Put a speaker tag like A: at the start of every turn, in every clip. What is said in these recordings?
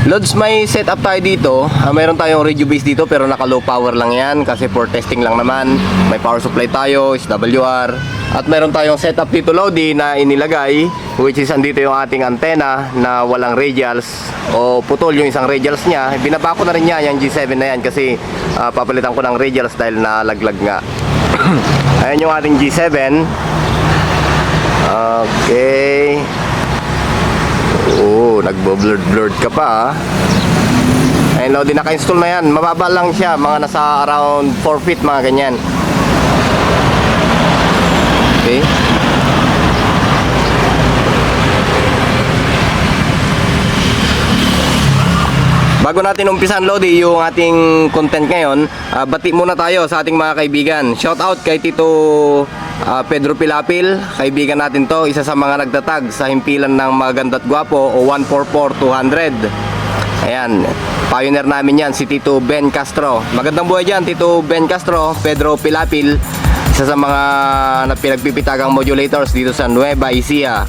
A: Lods, may setup tayo dito. Mayroon tayong radio base dito pero naka low power lang yan kasi for testing lang naman. May power supply tayo, SWR. At mayroon tayong setup dito, Lodi, na inilagay, which is andito yung ating antena na walang radials o putol yung isang radials niya. Binaba ko na rin niya yung G7 na yan kasi papalitan ko ng radials dahil nalaglag nga. Ayan yung ating G7. Okay. Oo, nagbo-blurred ka pa. Ayun, Lodi, naka-install na yan. Mababa lang siya, mga nasa around 4 feet, mga ganyan. Okay. Bago natin umpisan, Lodi, yung ating content ngayon, bati muna tayo sa ating mga kaibigan. Shout out kay Tito Pedro Pilapil, kaibigan natin to, isa sa mga nagtatag sa himpilan ng Maganda't Gwapo o 144-200. Ayan, pioneer namin yan, si Tito Ben Castro. Magandang buhay dyan, Tito Ben Castro, Pedro Pilapil, isa sa mga pinagpipitagang modulators dito sa Nueva Ecija.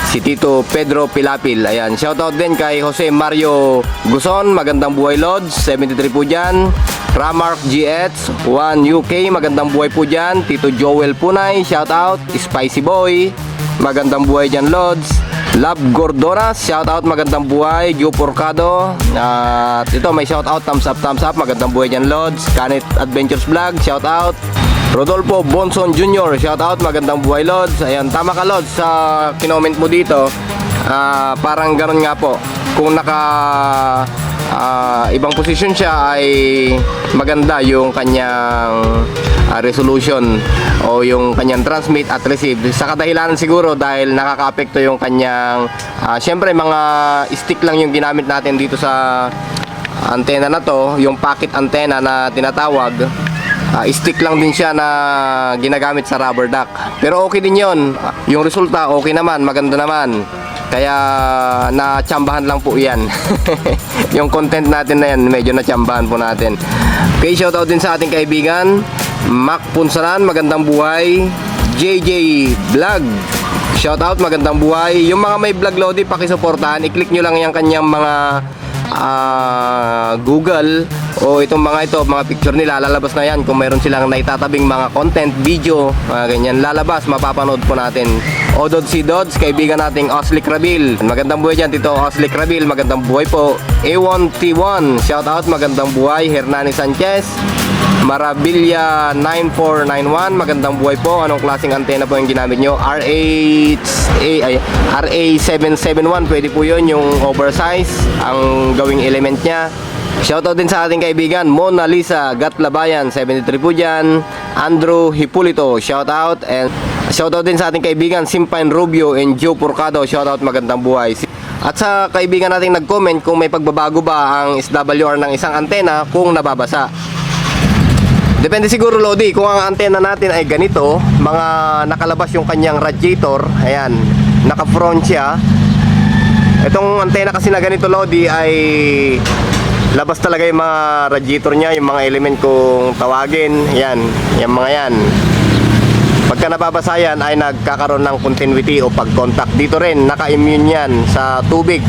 A: Si Tito Pedro Pilapil. Ayan, shoutout din kay Jose Mario Guson. Magandang buhay, Lods, 73 po dyan. Ramark GX 1 UK, magandang buhay po dyan. Tito Joel Punay, shoutout. Spicy Boy, magandang buhay dyan, Lods. Love Gordonas, shoutout, magandang buhay. Joe Porcado, at ito may shoutout, thumbs up, magandang buhay dyan, Lods. Canet Adventures Vlog, shoutout. Rodolfo Bonson Jr., shoutout, magandang buhay, Lods. Ayan, tama ka, Lods, sa kinoment mo dito. Parang gano'n nga po, kung naka ibang position siya ay maganda yung kanyang resolution o yung kanyang transmit at receive. Sa kadahilanan siguro dahil nakaka-apekto yung kanyang syempre mga stick lang yung ginamit natin dito sa antena na to, yung pocket antenna na tinatawag. Stick lang din siya na ginagamit sa rubber duck. Pero okay din yon. Yung resulta okay naman, maganda naman. Kaya natsambahan lang po yan. Yung content natin na yan, medyo natsambahan po natin. Okay, shoutout din sa ating kaibigan Mac Punsalan, magandang buhay. JJ Vlog, shoutout, magandang buhay. Yung mga may vlog, Lodi, pakisuportahan. I-click nyo lang yung kanyang mga Google o itong mga ito, mga picture nila, lalabas na yan kung mayroon silang naitatabing mga content, video, mga ganyan, lalabas, mapapanood po natin. Odod si Dods, kaibigan nating Oslick Rabil, magandang buhay dyan, Tito Oslick Rabil, magandang buhay po. A1 T1, shout out, magandang buhay. Hernani Sanchez Marabilia 9491, magandang buhay po. Anong klaseng antena po yung ginamit nyo? RA771, pwede po yun, yung oversize ang gawing element nya. Shoutout din sa ating kaibigan Mona Lisa Gatlabayan, 73 po dyan. Andrew Hipulito, shoutout. And shoutout din sa ating kaibigan Simpine Rubio and Joe Porcado, shoutout, magandang buhay. At sa kaibigan nating nag-comment kung may pagbabago ba ang SWR ng isang antena kung nababasa. Depende siguro, Lodi, kung ang antena natin ay ganito, mga nakalabas yung kanyang radiator, ayan, naka-front siya. Itong antena kasi na ganito, Lodi, ay labas talaga yung mga radiator niya, yung mga element kung tawagin, yan, yung mga yan. Pagka nababasa yan ay nagkakaroon ng continuity o pag-contact. Dito rin, naka-immune yan sa tubig,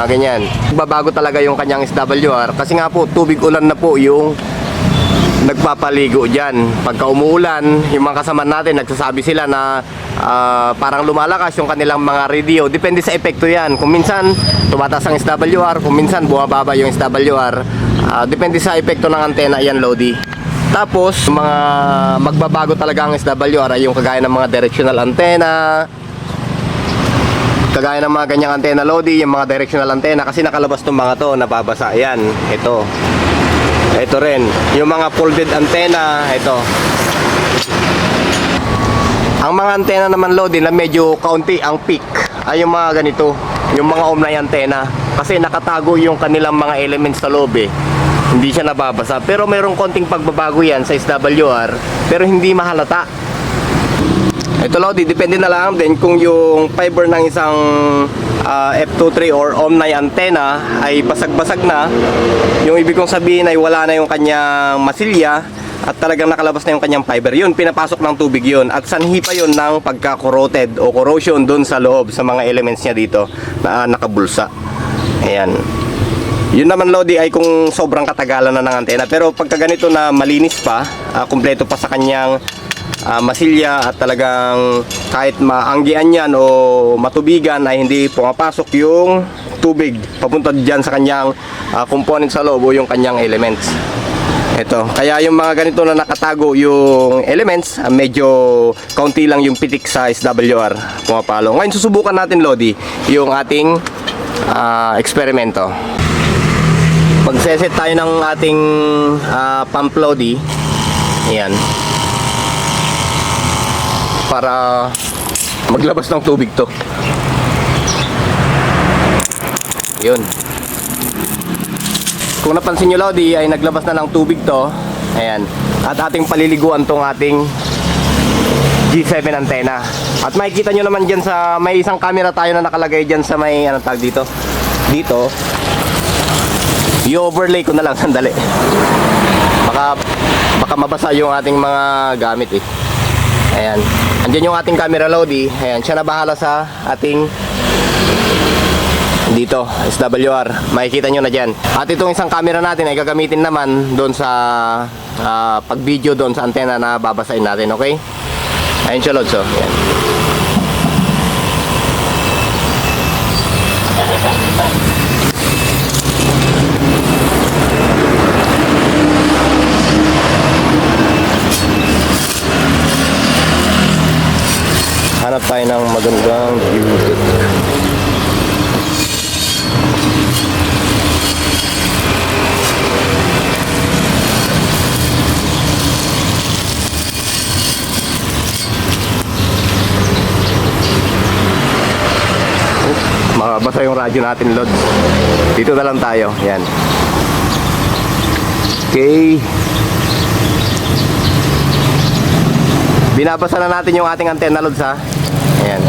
A: ganyan. Babago talaga yung kanyang SWR kasi nga po, tubig ulan na po yung nagpapaligo dyan. Pagka umuulan, yung mga kasama natin, nagsasabi sila na parang lumalakas yung kanilang mga radio. Depende sa epekto yan. Kung minsan tumataas ang SWR, kung minsan bumababa yung SWR. Depende sa epekto ng antena yan, Lodi. Tapos mga magbabago talaga ang SWR ay yung kagaya ng mga directional antenna, kagaya ng mga ganyang antenna, Lodi, yung mga directional antenna kasi nakalabas ng mga to, nababasa. Yan, ito rin yung mga folded antenna. Ito ang mga antena naman, Lodi, na medyo kaunti ang peak ay yung mga ganito, yung mga omnay antena, kasi nakatago yung kanilang mga elements sa loob hindi siya nababasa. Pero mayroong konting pagbabago yan sa SWR pero hindi mahalata. Ito, Lodi, depende na lang din kung yung fiber ng isang F23 or omnay antenna ay basag-basag na. Yung ibig kong sabihin ay wala na yung kanyang masilya at talagang nakalabas na yung kanyang fiber. Yun, pinapasok ng tubig yun. At sanhi pa yun ng pagka-corroded o corrosion dun sa loob sa mga elements niya dito na nakabulsa. Ayan. Yun naman Lodi ay kung sobrang katagalan na ng antena. Pero pagka ganito na malinis pa, kumpleto pa sa kanyang masilya at talagang kahit maanggian yan o matubigan ay hindi pumapasok yung tubig papunta dyan sa kanyang component sa loob o yung kanyang elements. Ito, kaya yung mga ganito na nakatago yung elements, medyo kaunti lang yung pitik sa SWR pumapalo. Ngayon susubukan natin Lodi yung ating eksperimento. Magseset tayo ng ating pump Lodi. Ayan. Para maglabas ng tubig to. Yun. Kung napansin nyo Lodi ay naglabas na ng tubig to. Ayan. At ating paliliguan tong ating G7 antena. At makikita nyo naman dyan sa may isang camera tayo na nakalagay dyan sa may anong tag dito. Dito. I-overlay ko na lang sandali. Baka mabasa yung ating mga gamit eh. Ayan. Andiyan yung ating camera Lodi. Ayan, siya na bahala sa ating dito, SWR. Makikita nyo na dyan. At itong isang camera natin ay gagamitin naman doon sa pag-video doon sa antena na babasahin natin, okay? Ayan siya Lods, oh. Ayan. Hanap tayo ng magandang view. Mabasa yung radyo natin Lods. Dito na lang tayo. Yan. Okay. Binabasa na natin yung ating antena Lods ha. Ayan.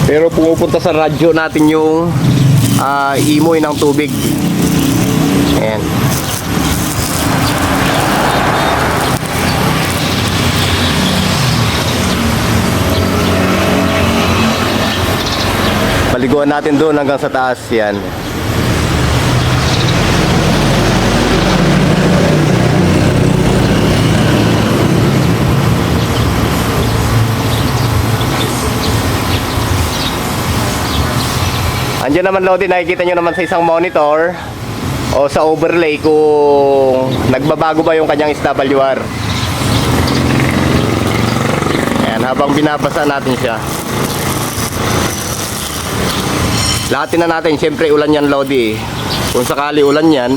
A: Pero pumupunta sa radyo natin yung imoy ng tubig. Ayan. Paliguan natin doon hanggang sa taas. Yan. Andiyan naman Lodi, nakikita nyo naman sa isang monitor o sa overlay kung nagbabago ba yung kanyang SWR. Ayan, habang binabasa natin siya. Lahatin na natin, siyempre ulan yan Lodi. Kung sakali ulan yan,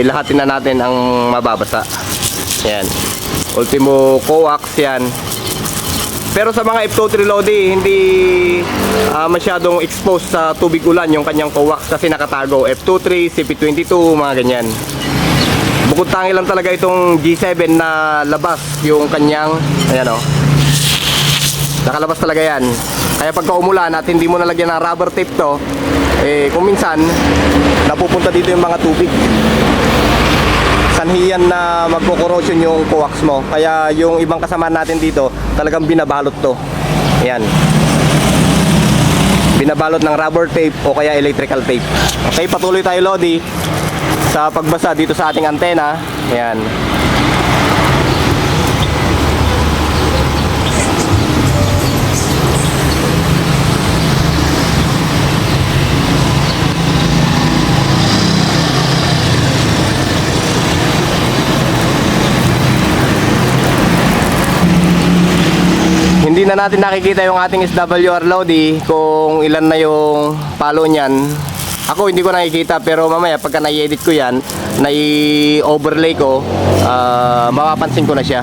A: lahatin na natin ang mababasa. Ayan. Ultimo coax yan. Pero sa mga F23 Lodi, hindi masyadong exposed sa tubig ulan yung kanyang coax kasi nakatago. F23, CP22, mga ganyan. Bukod tangi lang talaga itong G7 na labas yung kanyang, ayan o. Nakalabas talaga yan. Kaya pagka umulan at hindi mo nalagyan ng rubber tape to, kung minsan, napupunta dito yung mga tubig. Sanhiyan na magko-corrosion yung coax mo. Kaya yung ibang kasama natin dito, talagang binabalot to. Ayan. Binabalot ng rubber tape o kaya electrical tape. Okay, patuloy tayo Lodi sa pagbasa dito sa ating antena. Ayan. Hindi na natin nakikita yung ating SWR Lodi kung ilan na yung palo niyan. Ako hindi ko nakikita pero mamaya pagka na-edit ko yan, na-overlay ko, mapapansin ko na siya.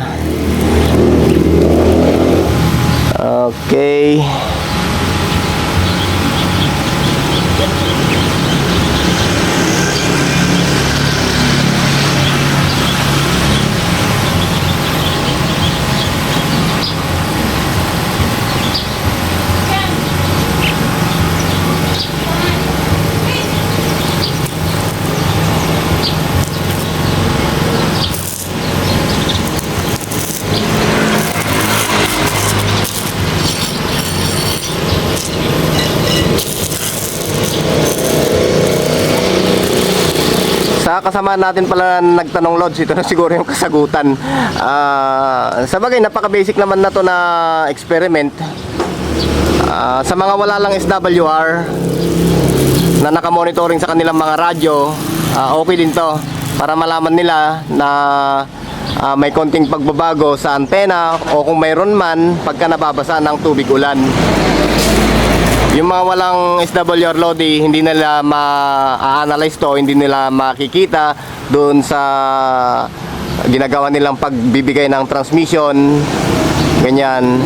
A: Okay. Sa kasama natin pala nagtanong Lods, ito na siguro yung kasagutan. Sa bagay, napaka-basic naman na to na experiment. Sa mga wala lang SWR na nakamonitoring sa kanilang mga radyo, okay din to para malaman nila na may konting pagbabago sa antena o kung mayroon man pagka nababasa ng tubig ulan. Yung mga walang SWR Lodi, hindi nila ma-analyze to, hindi nila makikita doon sa ginagawa nilang pagbibigay ng transmission, ganyan.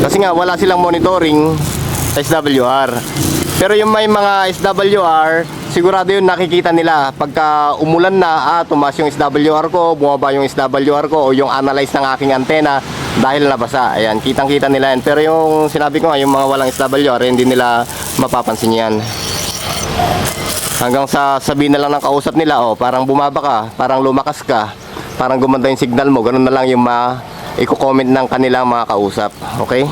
A: Kasi nga wala silang monitoring sa SWR. Pero yung may mga SWR, sigurado yun nakikita nila pagka umulan na, tumaas yung SWR ko, bumaba yung SWR ko, o yung analyze ng aking antena dahil nabasa. Ayan, kitang-kita nila yan. Pero yung sinabi ko nga, yung mga walang SWR, hindi nila mapapansin yan. Hanggang sa sabihin na lang ng kausap nila, parang bumaba ka, parang lumakas ka, parang gumanda yung signal mo. Ganun na lang yung i-comment ng kanilang mga kausap. Okay?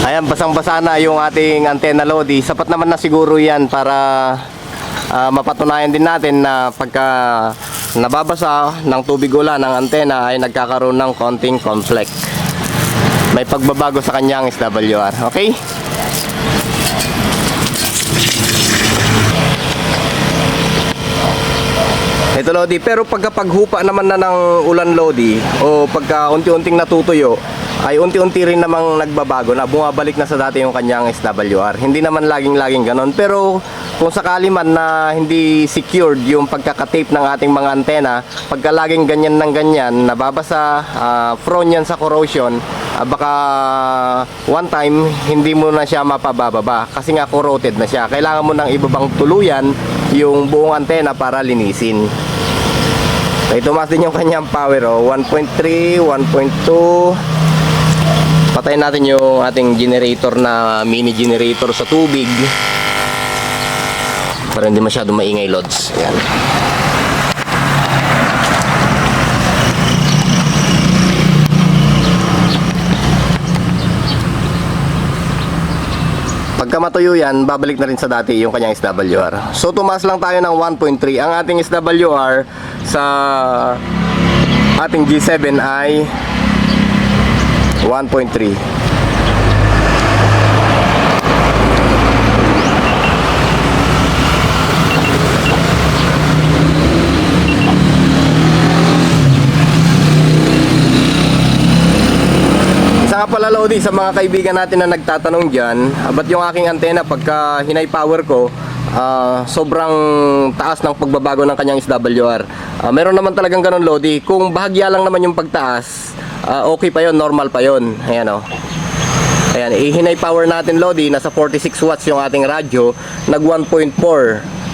A: Ayan, basang-basa na yung ating antena Lodi. Sapat naman na siguro yan para mapatunayan din natin na pagka nababasa ng tubig ulan ng antena ay nagkakaroon ng konting conflict. May pagbabago sa kanyang SWR. Okay? Ito Lodi, pero pagka paghupa naman na ng ulan Lodi o pagka unti-unting natutuyo, ay unti-unti rin namang nagbabago na, bumabalik na sa dati yung kanyang SWR. Hindi naman laging-laging ganon, pero kung sakali man na hindi secured yung pagkakatape ng ating mga antena, pagka laging ganyan ng ganyan, nababasa, prone yan sa corrosion, baka one time hindi mo na siya mapabababa kasi nga corroded na siya. Kailangan mo nang ibabang tuluyan yung buong antena para linisin. So, tumaas din yung kanyang power, 1.3, 1.2. Patayin natin yung ating generator na mini generator sa tubig para hindi masyado maingay Lods. Ayan. Pagka matuyo yan, babalik na rin sa dati yung kanyang SWR. So tumaas lang tayo ng 1.3. Ang ating SWR sa ating G7 ay 1.3. Isa nga pala Lodi, sa mga kaibigan natin na nagtatanong dyan, ba't yung aking antena pagka hinay power ko, sobrang taas ng pagbabago ng kanyang SWR. Meron naman talagang ganun Lodi. Kung bahagya lang naman yung pagtaas, okay pa yon, normal pa yon. Ayan Ayan, ihinay power natin Lodi, nasa 46 watts yung ating radyo, nag 1.4.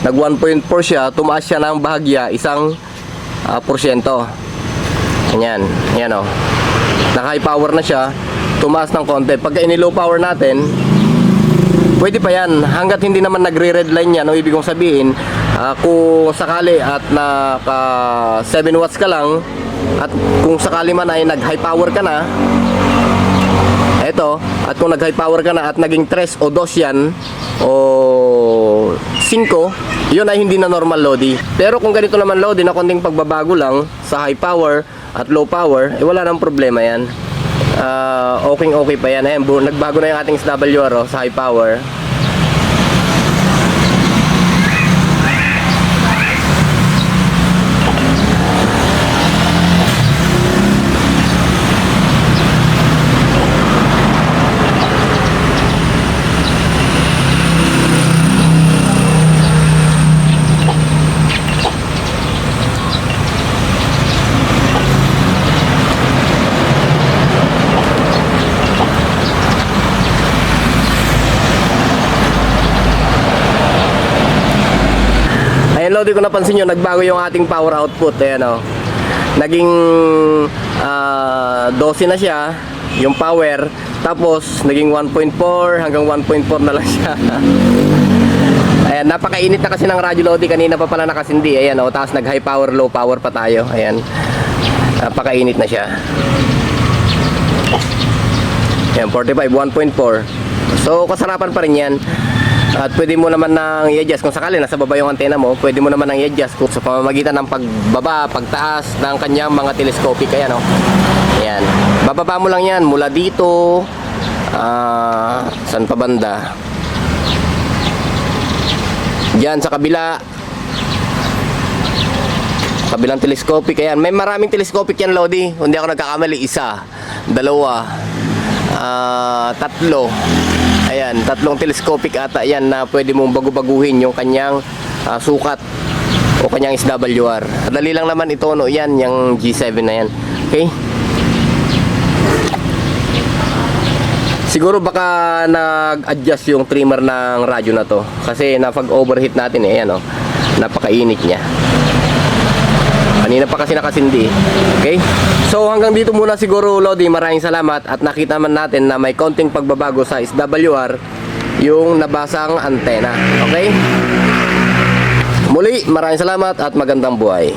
A: Nag 1.4 siya, tumaas siya ng bahagya, isang porsyento. Ayan, naka high power na siya, tumaas ng konti. Pagka ini-low power natin, pwede pa yan. Hanggat hindi naman nagre-red line yan, ibig kong sabihin, kung sakali at naka 7 watts ka lang, at kung sakali man ay nag high power ka na, eto, at kung nag high power ka na at naging 3 o 2 yan o 5, yun ay hindi na normal Lodi. Pero kung ganito naman Lodi na konting pagbabago lang sa high power at low power, wala nang problema yan. Okay pa yan. Ayan, nagbago na yung ating SWR sa high power. Lodi, kung napansin nyo, nagbago yung ating power output. Ayan naging 12 na siya yung power, tapos naging 1.4 hanggang 1.4 na lang siya. Ayan, napakainit na kasi ng radyo Lodi, kanina pa pala nakasindi. Ayan tapos nag high power, low power pa tayo. Ayan, napakainit na siya. Yan, 45, 1.4. So, kasarapan pa rin yan. At pwede mo naman nang i-adjust kung sakali nasa baba yung antena mo, pwede mo naman nang i-adjust kung sa pamamagitan ng pagbaba, pagtaas ng kanyang mga telescopic. Ayan, oh. Ayan. Bababa mo lang yan mula dito. Saan pa banda? Diyan sa kabila. Kabilang telescopic. Ayan. May maraming telescopic yan, Lodi. Hindi ako nagkakamali. Isa, dalawa, tatlo. Ayan, tatlong telescopic ata yan na pwede mong bagu-baguhin yung kanyang sukat o kanyang SWR. Dali lang naman ito, no? Yan, yung G7 na yan. Okay? Siguro baka nag-adjust yung trimmer ng radyo na to. Kasi napag-overheat natin eh. Ayan, oh. Napakainit niya. Kanina pa kasi nakasindi. Okay? So hanggang dito muna siguro, Lodi. Maraming salamat. At nakita man natin na may konting pagbabago sa SWR yung nabasang antena. Okay? Muli, maraming salamat at magandang buhay.